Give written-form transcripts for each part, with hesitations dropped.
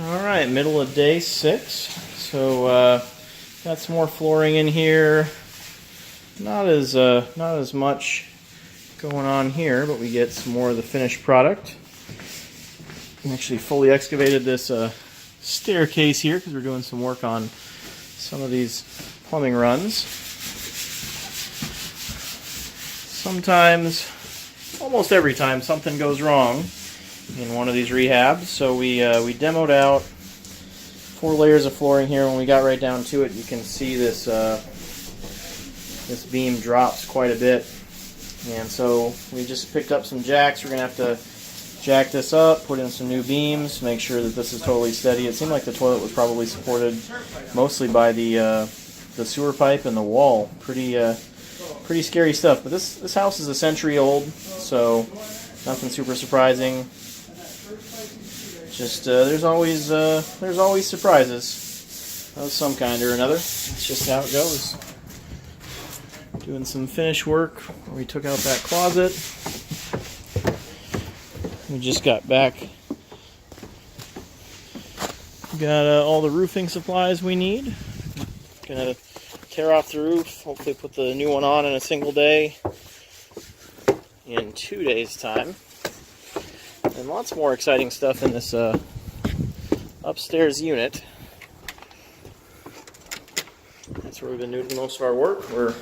All right, middle of day 6. So got some more flooring in here. Not as much going on here, but we get some more of the finished product. We actually fully excavated this staircase here because we're doing some work on some of these plumbing runs. Sometimes, almost every time, something goes wrong in one of these rehabs. So we demoed out 4 layers of flooring here. When we got right down to it, you can see this this beam drops quite a bit, and so we just picked up some jacks. We're gonna have to jack this up, put in some new beams, make sure that this is totally steady. It seemed like the toilet was probably supported mostly by the sewer pipe and the wall. Pretty scary stuff. But this house is a century old, so nothing super surprising. Just there's always surprises of some kind or another. That's just how it goes. Doing some finish work. We took out that closet. We just got back. Got all the roofing supplies we need. Gonna tear off the roof. Hopefully put the new one on in a single day. In 2 days' time. And lots more exciting stuff in this upstairs unit. That's where we've been doing most of our work. We're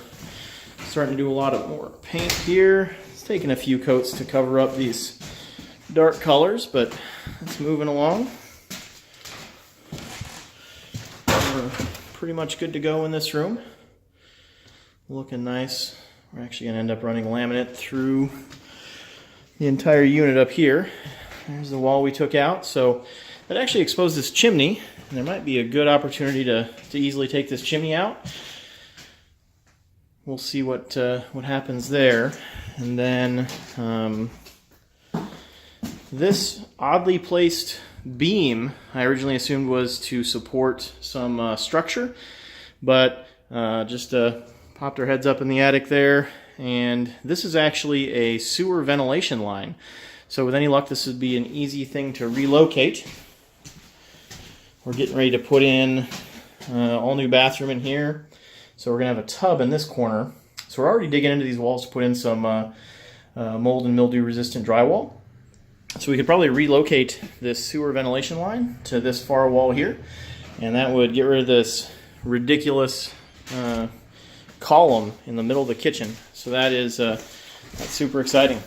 starting to do a lot of more paint here. It's taking a few coats to cover up these dark colors, but it's moving along. We're pretty much good to go in this room. Looking nice. We're actually going to end up running laminate through the entire unit up here. There's the wall we took out. So that actually exposed this chimney, and there might be a good opportunity to easily take this chimney out. We'll see what happens there. And then this oddly placed beam I originally assumed was to support some structure, but just popped our heads up in the attic there, and this is actually a sewer ventilation line. So with any luck, this would be an easy thing to relocate. We're getting ready to put in all new bathroom in here. So we're going to have a tub in this corner. So we're already digging into these walls to put in some mold and mildew resistant drywall. So we could probably relocate this sewer ventilation line to this far wall here, and that would get rid of this ridiculous column in the middle of the kitchen. So that's super exciting.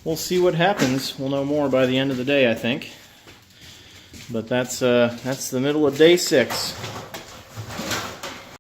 We'll see what happens. We'll know more by the end of the day, I think. But that's the middle of day 6.